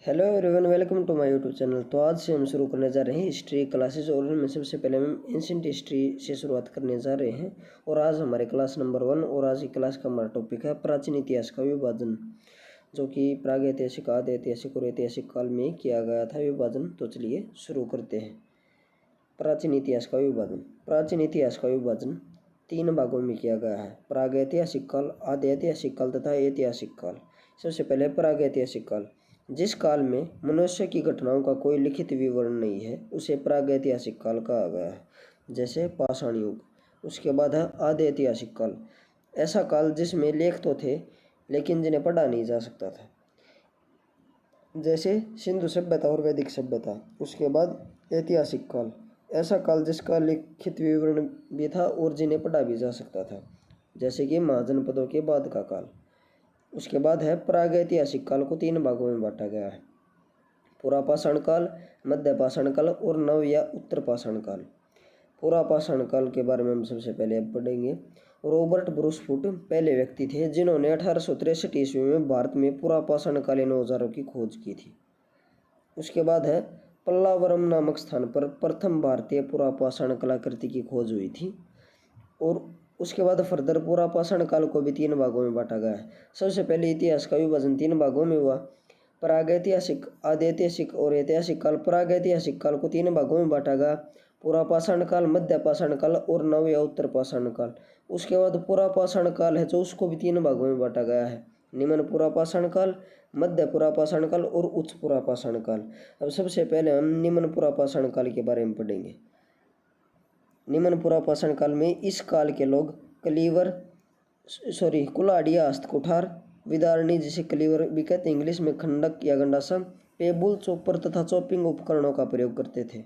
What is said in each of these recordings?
Hello everyone, welcome to my YouTube channel. तो आज से हम शुरू करने जा रहे हैं हिस्ट्री क्लासेस और उनमें सबसे पहले हम एंशिएंट हिस्ट्री से शुरुआत करने जा रहे हैं। और आज हमारे क्लास नंबर 1 और आज की क्लास का हमारा टॉपिक है प्राचीन इतिहास का विभाजन, जो कि प्रागैतिहासिक, आद्य ऐतिहासिक और ऐतिहासिक काल में किया गया था विभाजन। तो चलिए शुरू करते हैं। प्राचीन इतिहास का विभाजन। प्राचीन इतिहास का विभाजन 3 भागों में किया गया है: प्रागैतिहासिक काल, आद्य ऐतिहासिक काल तथा ऐतिहासिक काल। सबसे पहले प्रागैतिहासिक काल। जिस काल में मनुष्य की घटनाओं का कोई लिखित विवरण नहीं है उसे प्रागैतिहासिक काल कहा गया है, जैसे पाषाण युग। उसके बाद है आद्य ऐतिहासिक काल। ऐसा काल जिसमें लेख तो थे लेकिन जिन्हें पढ़ा नहीं जा सकता था, जैसे सिंधु सभ्यता और वैदिक सभ्यता। उसके बाद ऐतिहासिक काल। ऐसा काल जिसका लिखित विवरण भी था और जिन्हें पढ़ा भी जा सकता था, जैसे कि महाजनपदों के बाद का काल। उसके बाद है प्रागैतिहासिक काल को 3 भागों में बांटा गया है: पुरापाषाण काल, मध्य पाषाण काल और नव या उत्तर पाषाण काल। पुरापाषाण काल के बारे में हम सबसे पहले अब पढ़ेंगे। रॉबर्ट ब्रूस फुट पहले व्यक्ति थे जिन्होंने 1863 ईस्वी में भारत में पुरापाषाण कालीन औजारों की खोज की थी। उसके बाद है पल्लावरम नामक स्थान पर प्रथम भारतीय पुरापाषाण कलाकृति की खोज हुई थी। और उसके बाद फर्दर पुरापाषाण काल को भी 3 भागों में बांटा गया है। सबसे पहले इतिहास का विभाजन 3 भागों में हुआ: प्रागैतिहासिक, आद्य ऐतिहासिक और ऐतिहासिक काल। प्रागैतिहासिक काल को 3 भागों में बांटा गया: पुरापाषाण काल, मध्य पाषाण काल और नव या उत्तर पाषाण काल। उसके बाद पुरापाषाण काल है जो उसको भी 3 भागों में बांटा गया है: निम्न पुरापाषाण काल, मध्य पुरापाषाण काल और उच्च पुरापाषाण काल। अब सबसे पहले हम निम्न पुरापाषाण काल के बारे में पढ़ेंगे। निम्न पुरापाषाण काल में इस काल के लोग कुल्हाड़ी या हस्तकुठार, विदारणी जिसे कलीवर भी कहते हैं इंग्लिश में, खंडक या गंडासा, पेबुल, चॉपर तथा चॉपिंग उपकरणों का प्रयोग करते थे।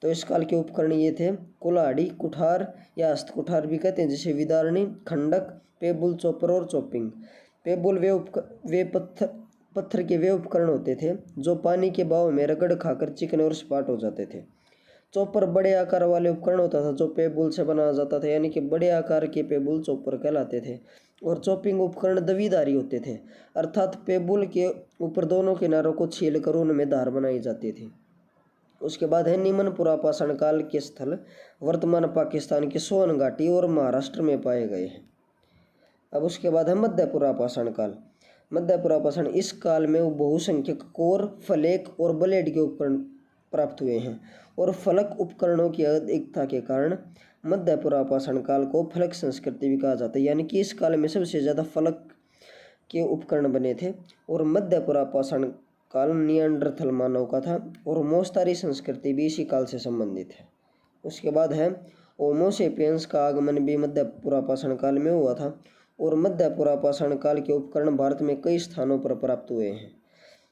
तो इस काल के उपकरण ये थे: कुल्हाड़ी, कुठार या हस्तकुठार भी कहते हैं जिसे विदारणी, खंडक, पेबुल, चॉपर और चॉपिंग। पेबुल वे पत्थर के वे उपकरण होते थे जो पानी के बहाव में रगड़ खाकर चिकने और सपाट हो जाते थे। चॉपर बड़े आकार वाले उपकरण होता था जो पेबुल से बनाया जाता था, यानी कि बड़े आकार के पेबुल चॉपर कहलाते थे। और चॉपिंग उपकरण दवीधारी होते थे, अर्थात पेबुल के ऊपर दोनों किनारों को छील कर उनमें धार बनाई जाती थी। उसके बाद है निम्न पुरापाषाण काल के स्थल वर्तमान पाकिस्तान की सोन घाटी और महाराष्ट्र में पाए गए हैं। अब उसके बाद है मध्य पुरापाषाण काल। मध्य पुरापाषाण, इस काल में बहुसंख्यक कोर, फलेक और ब्लेड के उपकरण प्राप्त हुए हैं। और फलक उपकरणों की अधिकता के कारण मध्य पुरापाषाण काल को फलक संस्कृति भी कहा जाता है, यानी कि इस काल में सबसे ज़्यादा फलक के उपकरण बने थे। और मध्य पुरापाषाण काल निएंडरथल मानव का था और मोस्तारी संस्कृति भी इसी काल से संबंधित है। उसके बाद है होमो सेपियंस का आगमन भी मध्य पुरापाषाण काल में हुआ था। और मध्य पुरापाषाण काल के उपकरण भारत में कई स्थानों पर प्राप्त हुए हैं।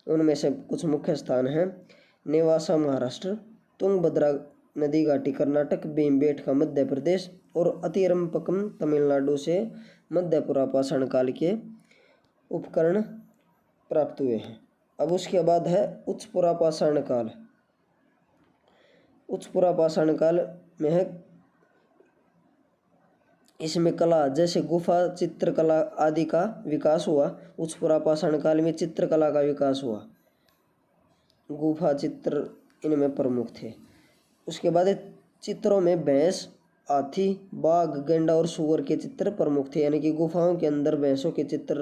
उनमें से कुछ मुख्य स्थान हैं: नेवासा महाराष्ट्र, तुंगभद्रा नदी घाटी कर्नाटक, भीमबेटका मध्य प्रदेश और अतिरंपकम तमिलनाडु से मध्य पुरापाषाण काल के उपकरण प्राप्त हुए हैं। अब उसके बाद है उच्च पुरापाषाण काल। उच्च पुरापाषाण काल में है, इसमें कला जैसे गुफा चित्रकला आदि का विकास हुआ। उच्च पुरापाषाण काल में चित्रकला का विकास हुआ, गुफा चित्र इनमें प्रमुख थे। उसके बाद चित्रों में भैंस, हाथी, बाघ, गैंडा और सूअर के चित्र प्रमुख थे, यानी कि गुफाओं के अंदर भैंसों के चित्र,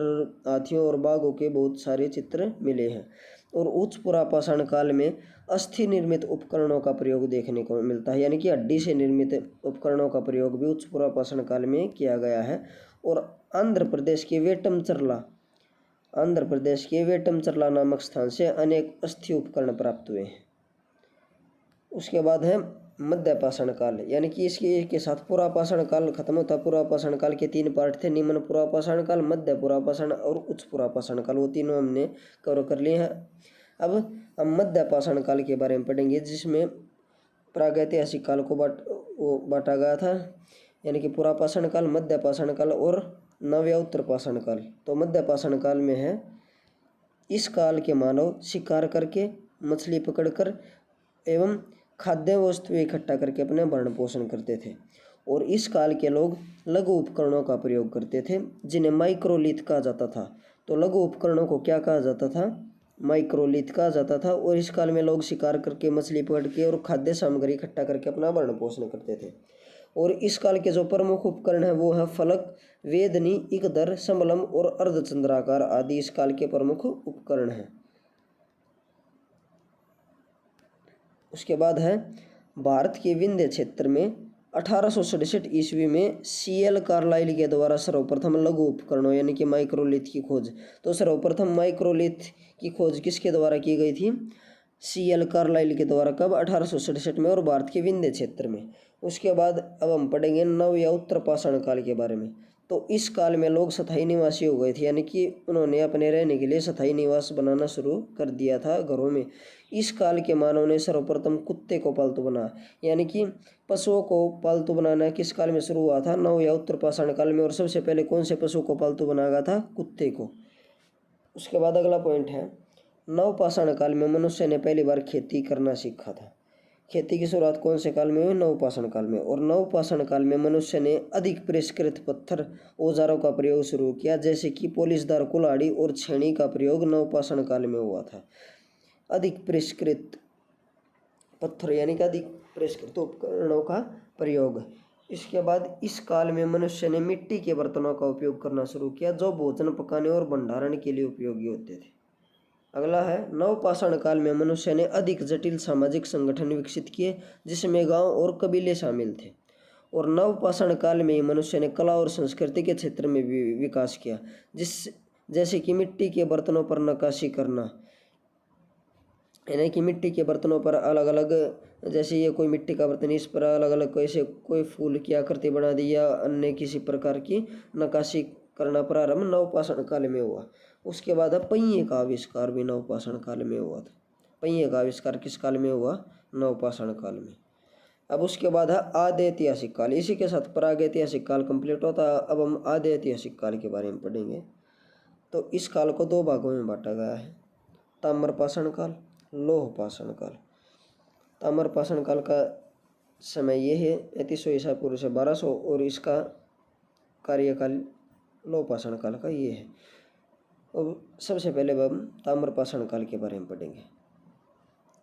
हाथियों और बाघों के बहुत सारे चित्र मिले हैं। और उच्च पुरापाषाण काल में अस्थि निर्मित उपकरणों का प्रयोग देखने को मिलता है, यानी कि हड्डी से निर्मित उपकरणों का प्रयोग भी उच्च पुरापाषाण काल में किया गया है। और आंध्र प्रदेश के वेटमचरला नामक स्थान से अनेक अस्थि उपकरण प्राप्त हुए हैं। उसके बाद है मध्य पाषाण काल, यानी कि इसके के साथ पुरापाषाण काल खत्म होता। पुरापाषाण काल के 3 पार्ट थे: निम्न पुरापाषाण काल, मध्य पुरापाषाण और उच्च पुरापाषाण काल। वो तीनों हमने कवर कर लिए हैं। अब हम मध्य पाषाण काल के बारे में पढ़ेंगे, जिसमें प्रागैतिहासिक काल को बांटा गया था, यानी कि पुरापाषाण काल, मध्य पाषाण काल और नव या उत्तर पाषाण काल। तो मध्य पाषाण काल में है, इस काल के मानव शिकार करके, मछली पकड़कर एवं खाद्य वस्तुएं इकट्ठा करके अपने भरण पोषण करते थे। और इस काल के लोग लघु उपकरणों का प्रयोग करते थे जिन्हें माइक्रोलिथ कहा जाता था। तो लघु उपकरणों को क्या कहा जाता था? माइक्रोलिथ कहा जाता था। और इस काल में लोग शिकार करके, मछली पकड़ के और खाद्य सामग्री इकट्ठा करके अपना भरण पोषण करते थे। और इस काल के जो प्रमुख उपकरण है वो है फलक, वेदनी, इकदर, समलम और अर्धचंद्राकार आदि इस काल के प्रमुख उपकरण हैं। उसके बाद है भारत के विंध्य क्षेत्र में 1867 ईस्वी में CL कार्लाइल के द्वारा सर्वप्रथम लघु उपकरणों यानी कि माइक्रोलिथ की खोज। तो सर्वप्रथम माइक्रोलिथ की खोज किसके द्वारा की गई थी? CL कार्लाइल के द्वारा। कब? 1867 में, और भारत के विंध्य क्षेत्र में। उसके बाद अब हम पढ़ेंगे नव या उत्तर पाषाण काल के बारे में। तो इस काल में लोग स्थायी निवासी हो गए थे, यानी कि उन्होंने अपने रहने के लिए स्थायी निवास बनाना शुरू कर दिया था घरों में। इस काल के मानव ने सर्वप्रथम कुत्ते को पालतू बनाया, यानी कि पशुओं को पालतू बनाना किस काल में शुरू हुआ था? नव या उत्तर पाषाण काल में। और सबसे पहले कौन से पशु को पालतू बनाया गया था? कुत्ते को। उसके बाद अगला पॉइंट है नव पाषाण काल में मनुष्य ने पहली बार खेती करना सीखा था। खेती की शुरुआत कौन से काल में हुई? नव पाषाण काल में। और नव पाषाण काल में मनुष्य ने अधिक परिष्कृत पत्थर औजारों का प्रयोग शुरू किया, जैसे कि पोलिशदार कुल्हाड़ी और छेनी का प्रयोग नव पाषाण काल में हुआ था। अधिक परिष्कृत पत्थर यानी कि अधिक परिष्कृत उपकरणों का प्रयोग। इसके बाद इस काल में मनुष्य ने मिट्टी के बर्तनों का उपयोग करना शुरू किया, जो भोजन पकाने और भंडारण के लिए उपयोगी होते थे। अगला है नव पाषाण काल में मनुष्य ने अधिक जटिल सामाजिक संगठन विकसित किए, जिसमें गांव और कबीले शामिल थे। और नव पाषाण काल में मनुष्य ने कला और संस्कृति के क्षेत्र में भी विकास किया, जैसे कि मिट्टी के बर्तनों पर नक्काशी करना, यानी कि मिट्टी के बर्तनों पर अलग अलग, जैसे ये कोई मिट्टी का बर्तन, इस पर अलग अलग कोई फूल की आकृति बना दी या अन्य किसी प्रकार की नक्काशी करना प्रारंभ नव पाषाण काल में हुआ। उसके बाद है पहिए का आविष्कार भी नव पाषाण काल में हुआ था। पहिए का आविष्कार किस काल में हुआ? नव पाषाण काल में। अब उसके बाद है आदि ऐतिहासिक काल। इसी के साथ प्राग ऐतिहासिक काल कंप्लीट होता है। अब हम आदि ऐतिहासिक काल के बारे में पढ़ेंगे। तो इस काल को दो भागों में बांटा गया है, ताम्र पाषाण काल, लौह पाषाण काल। ताम्र पाषाण काल का समय ये है 3500 ईसा पूर्व से 1200, और इसका कार्यकाल लौह पाषाण काल का ये है। और सबसे पहले हम ताम्र पाषाण काल के बारे में पढ़ेंगे।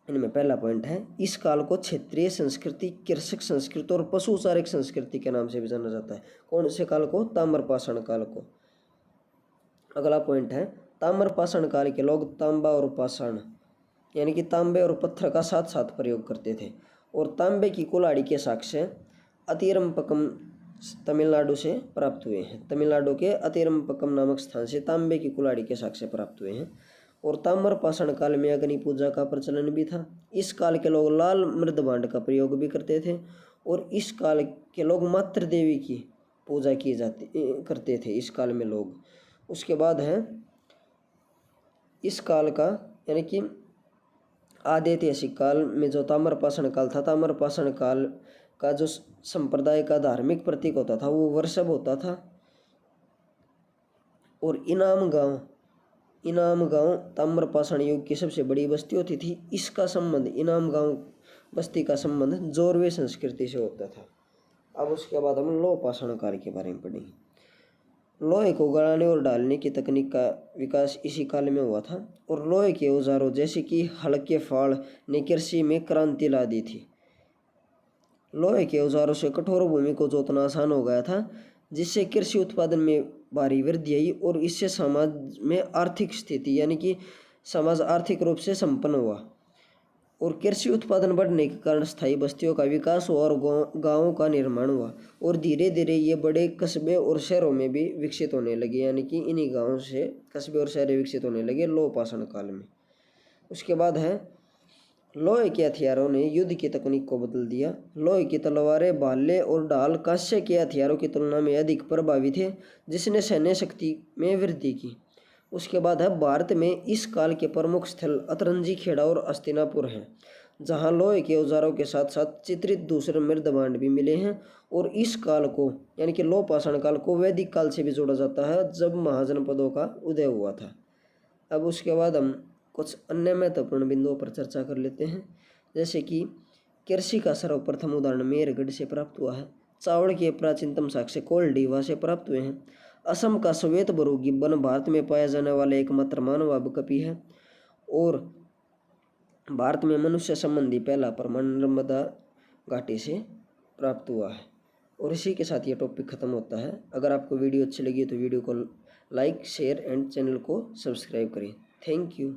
इनमें पहला पॉइंट है इस काल को क्षेत्रीय संस्कृति, कृषक संस्कृति और पशुचारक संस्कृति के नाम से भी जाना जाता है। कौन से काल को? ताम्र पाषाण काल को। अगला पॉइंट है ताम्र पाषाण काल के लोग तांबा और पाषाण यानी कि तांबे और पत्थर का साथ साथ प्रयोग करते थे। और तांबे की कुल्हाड़ी के साक्ष्य अतिरम्पकम तमिलनाडु से प्राप्त हुए हैं। तमिलनाडु के अतिरम्पकम नामक स्थान से तांबे की कुल्हाड़ी के साक्ष्य प्राप्त हुए हैं। और ताम्र पाषाण काल में अग्नि पूजा का प्रचलन भी था। इस काल के लोग लाल मृदभांड का प्रयोग भी करते थे। और इस काल के लोग मातृ देवी की पूजा की करते थे इस काल में लोग। उसके बाद है इस काल का यानी कि आदि ऐतिहासिक काल में जो ताम्र पाषाण काल था, ताम्र पाषाण काल का जो संप्रदाय का धार्मिक प्रतीक होता था वो वृषभ होता था। और इनाम गांव ताम्र पाषाण युग की सबसे बड़ी बस्ती होती थी। इसका संबंध, इनाम गांव बस्ती का संबंध जोरवे संस्कृति से होता था। अब उसके बाद हम लौह पाषाण काल के बारे में पढ़ेंगे। लोहे को गलाने और डालने की तकनीक का विकास इसी काल में हुआ था। और लोहे के औजारों जैसे कि हल के फाड़ ने कृषि में क्रांति ला दी थी। लोहे के औजारों से कठोर भूमि को जोतना आसान हो गया था, जिससे कृषि उत्पादन में भारी वृद्धि आई। और इससे समाज में आर्थिक स्थिति यानी कि समाज आर्थिक रूप से संपन्न हुआ। और कृषि उत्पादन बढ़ने के कारण स्थायी बस्तियों का विकास हुआ और गांवों का निर्माण हुआ। और धीरे धीरे ये बड़े कस्बे और शहरों में भी विकसित होने लगे, यानी कि इन्हीं गांवों से कस्बे और शहर विकसित होने लगे लौह पाषाण काल में। उसके बाद है लोहे के हथियारों ने युद्ध की तकनीक को बदल दिया। लोहे की तलवारें, भाले और ढाल कांस्य के हथियारों की तुलना में अधिक प्रभावी थे, जिसने सैन्य शक्ति में वृद्धि की। उसके बाद है भारत में इस काल के प्रमुख स्थल अतरंजी खेड़ा और हस्तिनापुर हैं, जहां लोहे के औजारों के साथ साथ चित्रित दूसरे मृदभांड भी मिले हैं। और इस काल को यानी कि लौह पाषाण काल को वैदिक काल से भी जोड़ा जाता है, जब महाजनपदों का उदय हुआ था। अब उसके बाद हम कुछ अन्य महत्वपूर्ण बिंदुओं पर चर्चा कर लेते हैं, जैसे कि कृषि का सर्वप्रथम उदाहरण मेरगढ़ से प्राप्त हुआ है। चावल के प्राचीनतम साक्ष्य कोल्डीवा से प्राप्त हुए हैं। असम का श्वेत बरू गिब्बन भारत में पाया जाने वाला एकमात्र मानव आबकपी है। और भारत में मनुष्य संबंधी पहला परमाणु नर्मदा घाटी से प्राप्त हुआ है। और इसी के साथ ये टॉपिक ख़त्म होता है। अगर आपको वीडियो अच्छी लगी तो वीडियो को लाइक, शेयर एंड चैनल को सब्सक्राइब करें। Thank you.